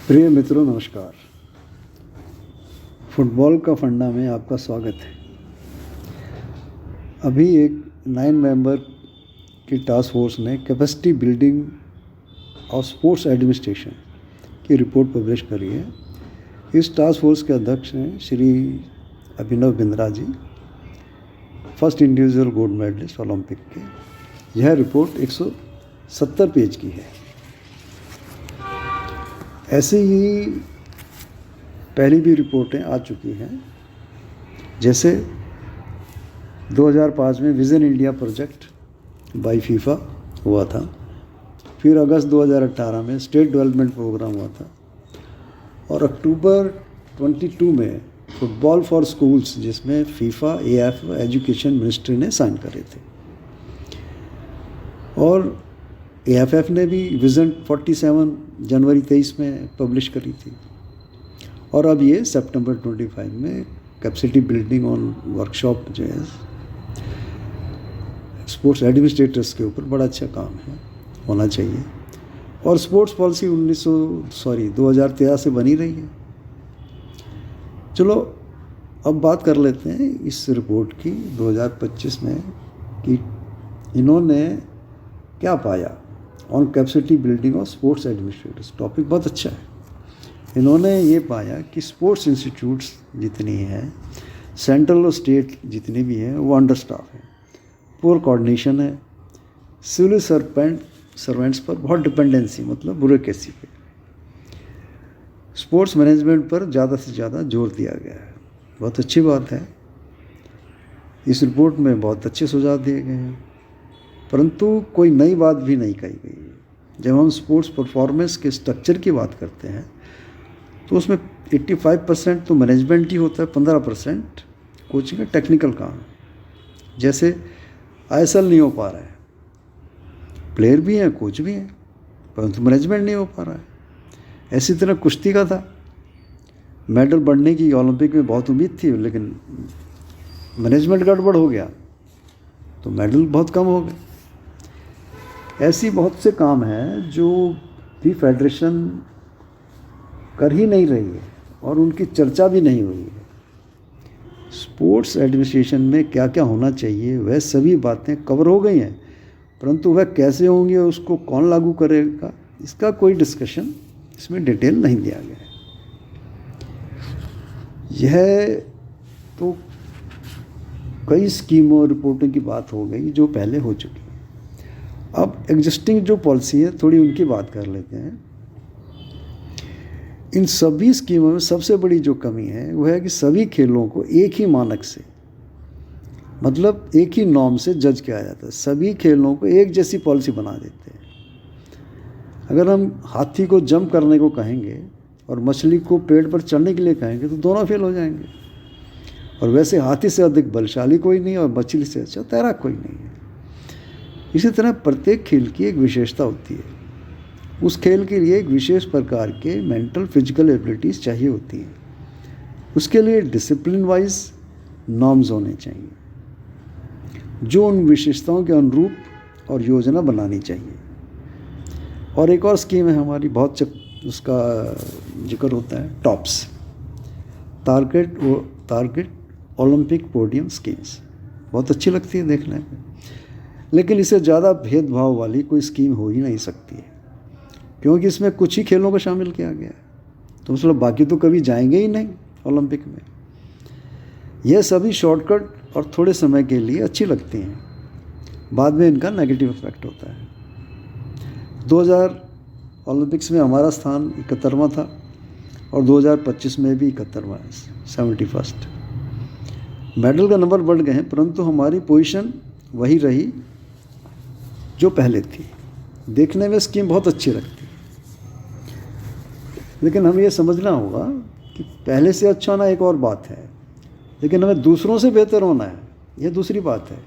प्रिय मित्रों नमस्कार। फुटबॉल का फंडा में आपका स्वागत है। अभी एक 9 मेंबर की टास्क फोर्स ने कैपेसिटी बिल्डिंग और स्पोर्ट्स एडमिनिस्ट्रेशन की रिपोर्ट पब्लिश करी है। इस टास्क फोर्स के अध्यक्ष हैं Shri Abhinav Bindra ji, first individual gold medallist Olympic के। यह रिपोर्ट 170 पेज की है। ऐसे ही पहली भी रिपोर्टें आ चुकी हैं, जैसे 2005 में vision India project by FIFA हुआ था, फिर अगस्त 2018 में स्टेट डेवलपमेंट प्रोग्राम हुआ था, और अक्टूबर 22 में फुटबॉल फॉर स्कूल्स, जिसमें फीफा, एएफ, एजुकेशन मिनिस्ट्री ने साइन करे थे, और एएफएफ ने भी विज़न 47 जनवरी 23 में पब्लिश करी थी, और अब ये सितंबर 25 में कैपेसिटी बिल्डिंग ऑन वर्कशॉप जो है स्पोर्ट्स एडमिनिस्ट्रेटर्स के ऊपर बड़ा अच्छा काम है, होना चाहिए। और स्पोर्ट्स पॉलिसी 2013 से बनी रही है। चलो अब बात कर लेते हैं इस रिपोर्ट की 2025 में कि इन्होंने क्या पाया on capacity building of sports administrators. Topic बहुत अच्छा है। इन्होंने ये पाया कि स्पोर्ट्स इंस्टीट्यूट्स जितनी हैं, सेंट्रल और स्टेट जितनी भी हैं, वो अंडर स्टाफ हैं, पुअर कोऑर्डिनेशन है, सिविल सर्वेंट्स पर बहुत डिपेंडेंसी, मतलब ब्यूरोक्रेसी पे, स्पोर्ट्स मैनेजमेंट पर ज़्यादा से ज़्यादा जोर दिया गया है। बहुत अच्छी बात है। इस रिपोर्ट में बहुत अच्छे सुझाव दिए गए हैं, परंतु कोई नई बात भी नहीं कही गई है। जब हम स्पोर्ट्स परफॉर्मेंस के स्ट्रक्चर की बात करते हैं तो उसमें 85% तो मैनेजमेंट ही होता है, 15% कोचिंग का टेक्निकल काम है। जैसे आईएसएल नहीं हो पा रहा है, प्लेयर भी हैं, कोच भी हैं, परंतु मैनेजमेंट नहीं हो पा रहा है। ऐसी तरह कुश्ती का था, मेडल बढ़ने की ओलंपिक में बहुत उम्मीद थी, लेकिन मैनेजमेंट गड़बड़ हो गया तो मेडल बहुत कम हो गए। ऐसी बहुत से काम हैं जो भी फेडरेशन कर ही नहीं रही है और उनकी चर्चा भी नहीं हुई है। स्पोर्ट्स एडमिनिस्ट्रेशन में क्या क्या होना चाहिए वह सभी बातें कवर हो गई हैं, परंतु वह कैसे होंगी और उसको कौन लागू करेगा, इसका कोई डिस्कशन इसमें डिटेल नहीं दिया गया है। यह तो कई स्कीमों और रिपोर्टों की बात हो गई जो पहले हो चुकी है। अब एग्जिस्टिंग जो पॉलिसी है थोड़ी उनकी बात कर लेते हैं। इन सभी स्कीमों में सबसे बड़ी जो कमी है वह है कि सभी खेलों को एक ही मानक से, मतलब एक ही नॉर्म से जज किया जाता है। सभी खेलों को एक जैसी पॉलिसी बना देते हैं। अगर हम हाथी को जंप करने को कहेंगे और मछली को पेड़ पर चढ़ने के लिए कहेंगे तो दोनों फेल हो जाएंगे। और वैसे हाथी से अधिक बलशाली कोई नहीं और मछली से अच्छा तैराक कोई नहीं है। इसी तरह प्रत्येक खेल की एक विशेषता होती है। उस खेल के लिए एक विशेष प्रकार के मेंटल फिजिकल एबिलिटीज़ चाहिए होती हैं। उसके लिए डिसिप्लिन वाइज नॉर्म्स होने चाहिए जो उन विशेषताओं के अनुरूप और योजना बनानी चाहिए। और एक और स्कीम है हमारी, बहुत उसका जिक्र होता है, tops, target Olympic podium schemes. बहुत अच्छी लगती है देखने में, लेकिन इससे ज़्यादा भेदभाव वाली कोई स्कीम हो ही नहीं सकती है, क्योंकि इसमें कुछ ही खेलों को शामिल किया गया है, तो मतलब बाकी तो कभी जाएंगे ही नहीं ओलंपिक में। यह सभी शॉर्टकट और थोड़े समय के लिए अच्छी लगती हैं, बाद में इनका नेगेटिव इफेक्ट होता है। 2000 ओलंपिक्स में हमारा स्थान 71वां था और 2025 में भी 71वां है, 71st। मेडल का नंबर बढ़ गए हैं, परंतु हमारी पोजीशन वही रही जो पहले थी। देखने में स्कीम बहुत अच्छी लगती है, लेकिन हमें यह समझना होगा कि पहले से अच्छा होना एक और बात है, लेकिन हमें दूसरों से बेहतर होना है, यह दूसरी बात है।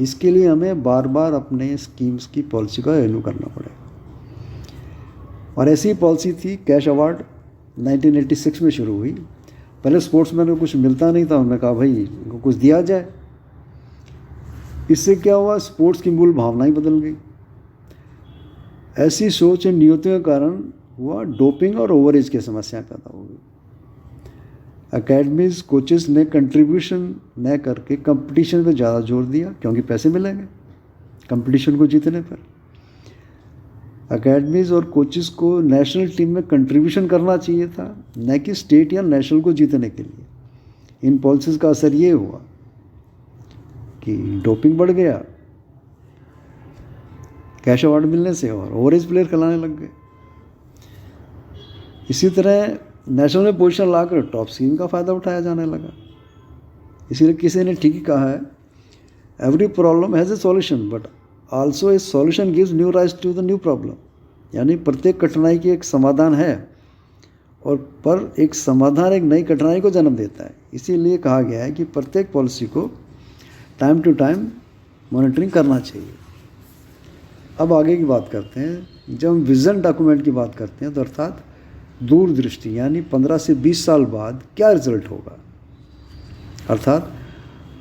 इसके लिए हमें बार बार अपने स्कीम्स की पॉलिसी का रिन्यू करना पड़ेगा। और ऐसी ही पॉलिसी थी कैश अवार्ड, 1986 में शुरू हुई। पहले स्पोर्ट्समैन को कुछ मिलता नहीं था, उन्होंने कहा भाई इनको कुछ दिया जाए। इससे क्या हुआ, स्पोर्ट्स की मूल भावना ही बदल गई। ऐसी सोच और नियतों के कारण हुआ, डोपिंग और ओवरेज की समस्या पैदा हो गई। एकेडमीज कोचेस ने कंट्रीब्यूशन न करके कंपटीशन पे ज़्यादा जोर दिया, क्योंकि पैसे मिलेंगे कंपटीशन को जीतने पर। एकेडमीज और कोचेस को नेशनल टीम में कंट्रीब्यूशन करना चाहिए था, न कि स्टेट या नेशनल को जीतने के लिए। इन पॉलिसीज़ का असर ये हुआ कि डोपिंग बढ़ गया कैश अवार्ड मिलने से, और ओवरेज प्लेयर खिलाने लग गए। इसी तरह नेशनल में पोजीशन लाकर टॉप स्कीम का फ़ायदा उठाया जाने लगा। इसीलिए किसी ने ठीक ही कहा है, every problem has a solution but also a solution gives new rise to the new problem. यानी प्रत्येक कठिनाई की एक समाधान है, और पर एक समाधान एक नई कठिनाई को जन्म देता है। इसीलिए कहा गया है कि प्रत्येक पॉलिसी को टाइम टू टाइम मॉनिटरिंग करना चाहिए। अब आगे की बात करते हैं। जब हम विज़न डॉक्यूमेंट की बात करते हैं तो अर्थात दूरदृष्टि, यानी 15 से 20 साल बाद क्या रिजल्ट होगा। अर्थात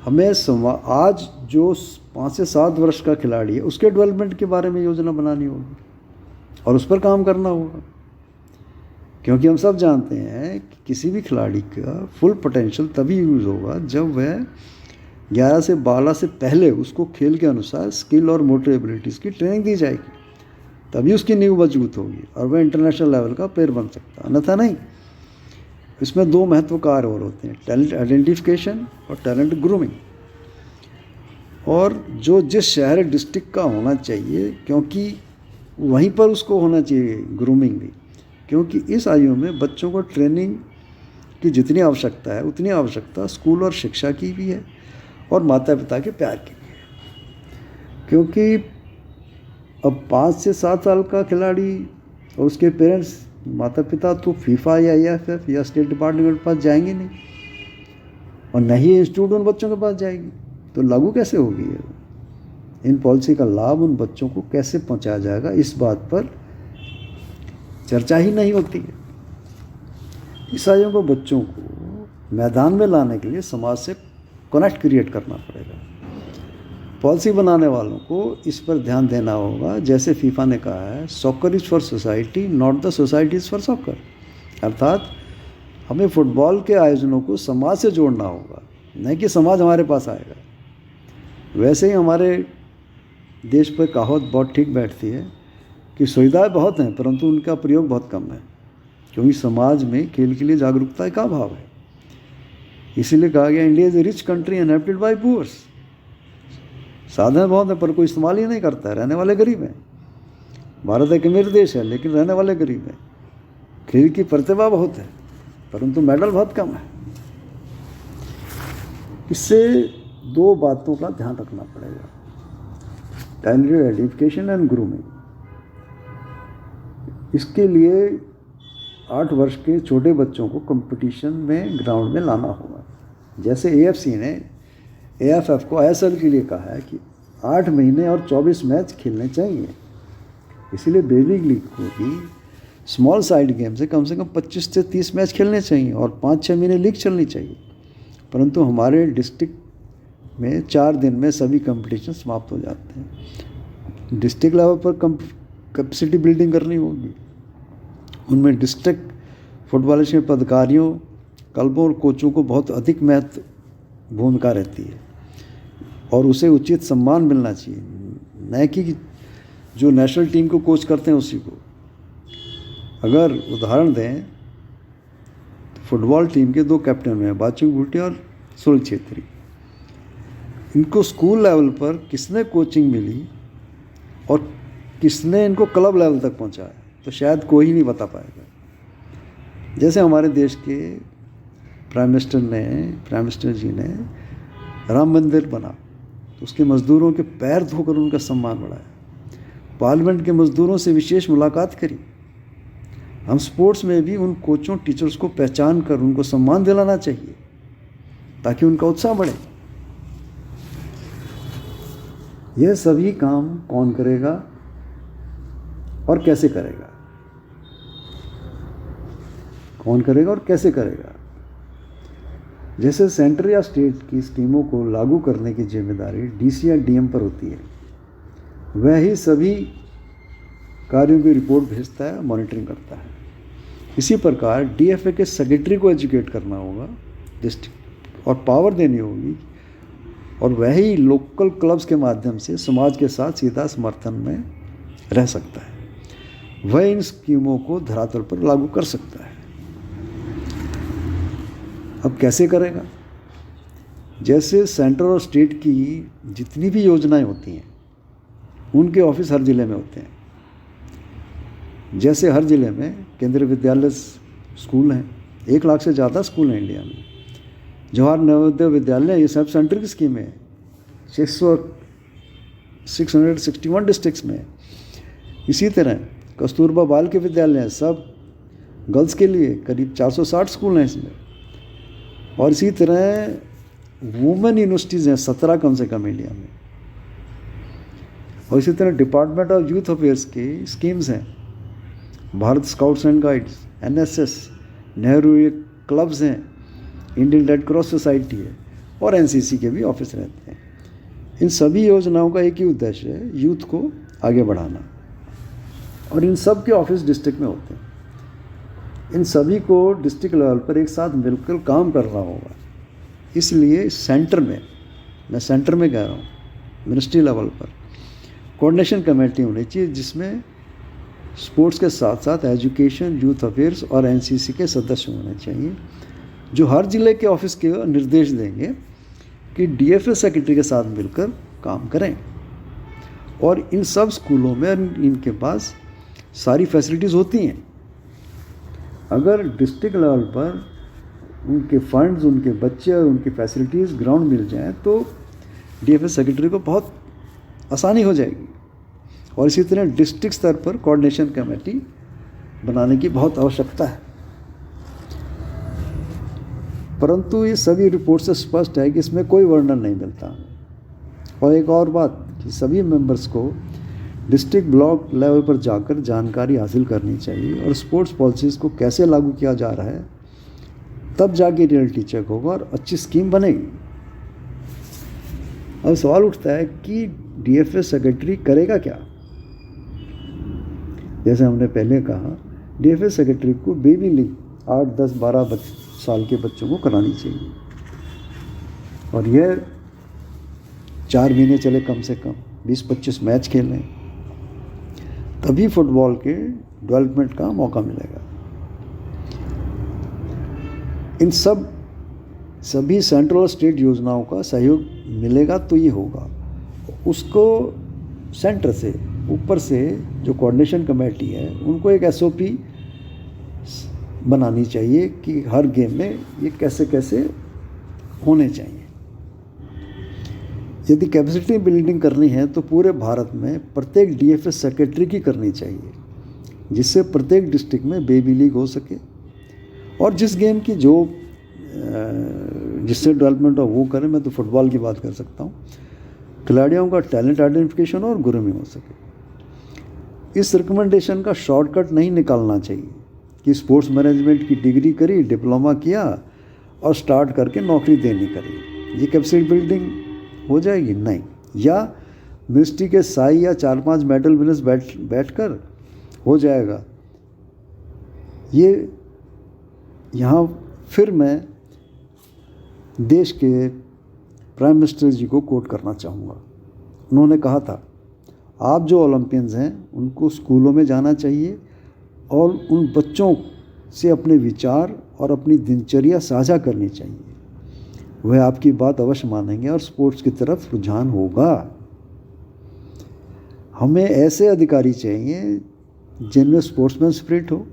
हमें आज जो 5 से 7 वर्ष का खिलाड़ी है उसके डेवलपमेंट के बारे में योजना बनानी होगी और उस पर काम करना होगा, क्योंकि हम सब जानते हैं कि किसी भी खिलाड़ी का फुल पोटेंशियल तभी यूज़ होगा जब वह 11 से 12 से पहले उसको खेल के अनुसार स्किल और मोटर एबिलिटीज़ की ट्रेनिंग दी जाएगी, तभी उसकी नींव मजबूत होगी और वह इंटरनेशनल लेवल का प्लेयर बन सकता है, अन्यथा नहीं। इसमें 2 महत्व कार्य और होते हैं, टैलेंट आइडेंटिफिकेशन और टैलेंट ग्रूमिंग। और जो जिस शहर डिस्ट्रिक्ट का होना चाहिए, क्योंकि वहीं पर उसको होना चाहिए ग्रूमिंग भी, क्योंकि इस आयु में बच्चों को ट्रेनिंग की जितनी आवश्यकता है उतनी आवश्यकता स्कूल और शिक्षा की भी है और माता पिता के प्यार की भी है। क्योंकि अब 5 से 7 साल का खिलाड़ी और उसके पेरेंट्स माता पिता तो फीफा या AFF या स्टेट डिपार्टमेंट के पास जाएंगे नहीं, और न ही इंस्टीट्यूट उन बच्चों के पास जाएगी, तो लागू कैसे होगी। इन पॉलिसी का लाभ उन बच्चों को कैसे पहुंचाया जाएगा, इस बात पर चर्चा ही नहीं होती है। ईसाइयों को बच्चों को मैदान में लाने के लिए समाज से कनेक्ट क्रिएट करना पड़ेगा। पॉलिसी बनाने वालों को इस पर ध्यान देना होगा, जैसे फीफा ने कहा है, soccer is for society not the society is for soccer. अर्थात हमें फुटबॉल के आयोजनों को समाज से जोड़ना होगा, नहीं कि समाज हमारे पास आएगा। वैसे ही हमारे देश पर कहावत बहुत ठीक बैठती है कि सुविधाएं बहुत हैं परंतु उनका प्रयोग बहुत कम है, क्योंकि समाज में खेल के लिए जागरूकता का अभाव है। इसीलिए कहा गया, India is a rich country inhabited by poors. साधन बहुत हैं पर कोई इस्तेमाल ही नहीं करता है, रहने वाले गरीब हैं। भारत एक अमीर देश है लेकिन रहने वाले गरीब हैं। खेल की प्रतिभा बहुत है परंतु मेडल बहुत कम है। इससे 2 बातों का ध्यान रखना पड़ेगा, टैलेंट आइडेंटिफिकेशन एंड ग्रूमिंग। इसके लिए 8 वर्ष के छोटे बच्चों को कंपटीशन में ग्राउंड में लाना होगा। जैसे AFC ने AFF को ISL के लिए कहा है कि 8 महीने और 24 मैच खेलने चाहिए। इसीलिए बेबी लीग को भी स्मॉल साइड गेम से कम 25 से 30 मैच खेलने चाहिए और 5-6 महीने लीग चलनी चाहिए। परंतु हमारे डिस्ट्रिक्ट में 4 दिन में सभी कंपटीशन समाप्त हो जाते हैं। डिस्ट्रिक्ट लेवल पर कैपेसिटी बिल्डिंग करनी होगी। उनमें डिस्ट्रिक्ट फुटबॉल के पदाधिकारियों, क्लबों और कोचों को बहुत अधिक महत्व भूमिका रहती है और उसे उचित सम्मान मिलना चाहिए, न कि जो नेशनल टीम को कोच करते हैं उसी को। अगर उदाहरण दें तो फुटबॉल टीम के 2 कैप्टन हैं, बाचू भूटिया और सुनील छेत्री। इनको स्कूल लेवल पर किसने कोचिंग मिली और किसने इनको क्लब लेवल तक पहुंचाया, तो शायद कोई नहीं बता पाएगा। जैसे हमारे देश के प्राइम मिनिस्टर जी ने राम मंदिर बना तो उसके मज़दूरों के पैर धोकर उनका सम्मान बढ़ाया। पार्लियामेंट के मज़दूरों से विशेष मुलाकात करी। हम स्पोर्ट्स में भी उन कोचों टीचर्स को पहचान कर उनको सम्मान दिलाना चाहिए ताकि उनका उत्साह बढ़े। यह सभी काम कौन करेगा और कैसे करेगा? कौन करेगा और कैसे करेगा? जैसे सेंटर या स्टेट की स्कीमों को लागू करने की जिम्मेदारी DC या DM पर होती है, वह ही सभी कार्यों की रिपोर्ट भेजता है, मॉनिटरिंग करता है। इसी प्रकार डीएफए के सेक्रेटरी को एजुकेट करना होगा डिस्ट्रिक्ट और पावर देनी होगी, और वही लोकल क्लब्स के माध्यम से समाज के साथ सीधा समर्थन में रह सकता है। वह इन स्कीमों को धरातल पर लागू कर सकता है। अब कैसे करेगा? जैसे सेंटर और स्टेट की जितनी भी योजनाएं होती हैं उनके ऑफिस हर ज़िले में होते हैं। जैसे हर ज़िले में केंद्रीय विद्यालय स्कूल हैं, 1 लाख से ज़्यादा स्कूल हैं इंडिया में। जवाहर नवोदय विद्यालय ये सब सेंटर की स्कीम है, 661 डिस्ट्रिक्ट्स में। इसी तरह कस्तूरबा बालिका विद्यालय हैं, सब गर्ल्स के लिए, करीब 460 स्कूल हैं इसमें। और इसी तरह वुमेन यूनिवर्सिटीज़ हैं 17 कम से कम इंडिया में। और इसी तरह डिपार्टमेंट ऑफ यूथ अफेयर्स की स्कीम्स हैं, Bharat scouts and guides, NSS, Nehru clubs हैं, इंडियन रेड क्रॉस सोसाइटी है, और एनसीसी के भी ऑफिस रहते हैं। इन सभी योजनाओं का एक ही उद्देश्य है, यूथ को आगे बढ़ाना। और इन सब के ऑफिस डिस्ट्रिक्ट में होते हैं। इन सभी को डिस्ट्रिक्ट लेवल पर एक साथ मिलकर काम करना होगा। इसलिए सेंटर में, मैं सेंटर में कह रहा हूँ, मिनिस्ट्री लेवल पर कोऑर्डिनेशन कमेटी होनी चाहिए, जिसमें स्पोर्ट्स के साथ साथ एजुकेशन, यूथ अफेयर्स और एनसीसी के सदस्य होने चाहिए, जो हर ज़िले के ऑफिस के निर्देश देंगे कि डीएफए सेक्रेटरी के साथ मिलकर काम करें। और इन सब स्कूलों में इनके पास सारी फैसिलिटीज़ होती हैं। अगर डिस्ट्रिक्ट लेवल पर उनके फंड्स, उनके बच्चे और उनकी फैसिलिटीज़ ग्राउंड मिल जाएं तो डीएफए सेक्रेटरी को बहुत आसानी हो जाएगी। और इसी तरह डिस्ट्रिक्ट स्तर पर कोऑर्डिनेशन कमेटी बनाने की बहुत आवश्यकता है। परंतु ये सभी रिपोर्ट से स्पष्ट है कि इसमें कोई वर्णन नहीं मिलता। और एक और बात कि सभी मेंबर्स को डिस्ट्रिक्ट ब्लॉक लेवल पर जाकर जानकारी हासिल करनी चाहिए, और स्पोर्ट्स पॉलिसीज़ को कैसे लागू किया जा रहा है, तब जाके रियलिटी चेक होगा और अच्छी स्कीम बनेगी। अब सवाल उठता है कि डीएफए सेक्रेटरी करेगा क्या? जैसे हमने पहले कहा, डीएफए सेक्रेटरी को बेबी लीग 8, 10, 12 साल के बच्चों को करानी चाहिए, और यह 4 महीने चले, कम से कम 20-25 मैच खेलें, तभी फुटबॉल के डेवलपमेंट का मौका मिलेगा। इन सभी सेंट्रल और स्टेट योजनाओं का सहयोग मिलेगा तो ये होगा। उसको सेंटर से, ऊपर से जो कोऑर्डिनेशन कमेटी है, उनको एक एसओपी बनानी चाहिए कि हर गेम में ये कैसे कैसे होने चाहिए। यदि कैपेसिटी बिल्डिंग करनी है तो पूरे भारत में प्रत्येक डीएफए सेक्रेटरी की करनी चाहिए, जिससे प्रत्येक डिस्ट्रिक्ट में बेबी लीग हो सके, और जिस गेम की जो जिससे डेवलपमेंट हो वो करें। मैं तो फुटबॉल की बात कर सकता हूँ। खिलाड़ियों का टैलेंट आइडेंटिफिकेशन और ग्रूमिंग हो सके। इस रिकमेंडेशन का शॉर्टकट नहीं निकालना चाहिए कि स्पोर्ट्स मैनेजमेंट की डिग्री करी, डिप्लोमा किया और स्टार्ट करके नौकरी देनी करी, ये कैपेसिटी बिल्डिंग हो जाएगी? नहीं। या मिनिस्ट्री के साई या 4-5 मेडल विनर्स बैठकर हो जाएगा। ये यहाँ फिर मैं देश के प्राइम मिनिस्टर जी को कोट करना चाहूँगा। उन्होंने कहा था, आप जो ओलंपियंस हैं उनको स्कूलों में जाना चाहिए और उन बच्चों से अपने विचार और अपनी दिनचर्या साझा करनी चाहिए। वह आपकी बात अवश्य मानेंगे और स्पोर्ट्स की तरफ रुझान होगा। हमें ऐसे अधिकारी चाहिए जिनमें स्पोर्ट्समैन स्पिरिट हो,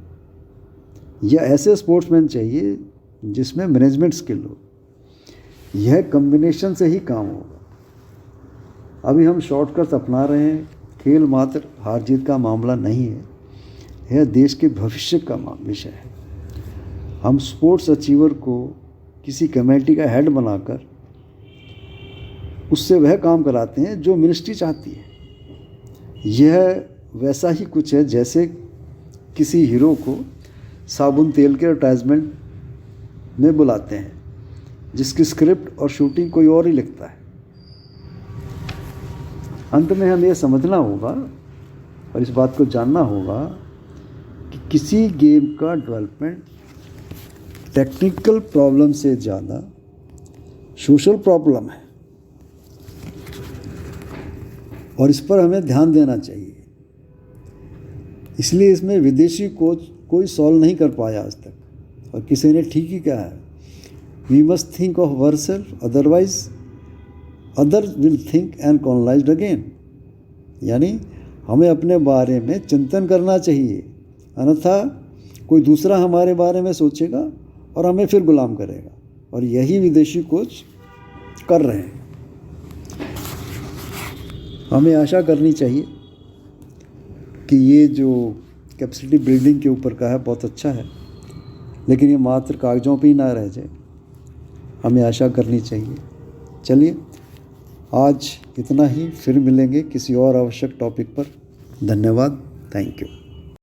या ऐसे स्पोर्ट्समैन चाहिए जिसमें मैनेजमेंट स्किल हो। यह कॉम्बिनेशन से ही काम होगा। अभी हम शॉर्टकट्स अपना रहे हैं। खेल मात्र हार जीत का मामला नहीं है, यह देश के भविष्य का विषय है। हम स्पोर्ट्स अचीवर को किसी कमेटी का हेड बनाकर उससे वह काम कराते हैं जो मिनिस्ट्री चाहती है। यह वैसा ही कुछ है जैसे किसी हीरो को साबुन तेल के एडवर्टाइजमेंट में बुलाते हैं, जिसकी स्क्रिप्ट और शूटिंग कोई और ही लिखता है। अंत में हमें यह समझना होगा और इस बात को जानना होगा कि किसी गेम का डेवलपमेंट टेक्निकल प्रॉब्लम से ज़्यादा सोशल प्रॉब्लम है और इस पर हमें ध्यान देना चाहिए। इसलिए इसमें विदेशी कोच कोई सॉल्व नहीं कर पाया आज तक। और किसी ने ठीक ही कहा है, we must think of ourself otherwise others will think and colonized again. यानी हमें अपने बारे में चिंतन करना चाहिए, अन्यथा कोई दूसरा हमारे बारे में सोचेगा और हमें फिर गुलाम करेगा। और यही विदेशी कोच कर रहे हैं। हमें आशा करनी चाहिए कि ये जो कैपेसिटी बिल्डिंग के ऊपर का है बहुत अच्छा है, लेकिन ये मात्र कागज़ों पे ही ना रह जाए, हमें आशा करनी चाहिए। चलिए आज इतना ही, फिर मिलेंगे किसी और आवश्यक टॉपिक पर। धन्यवाद, थैंक यू।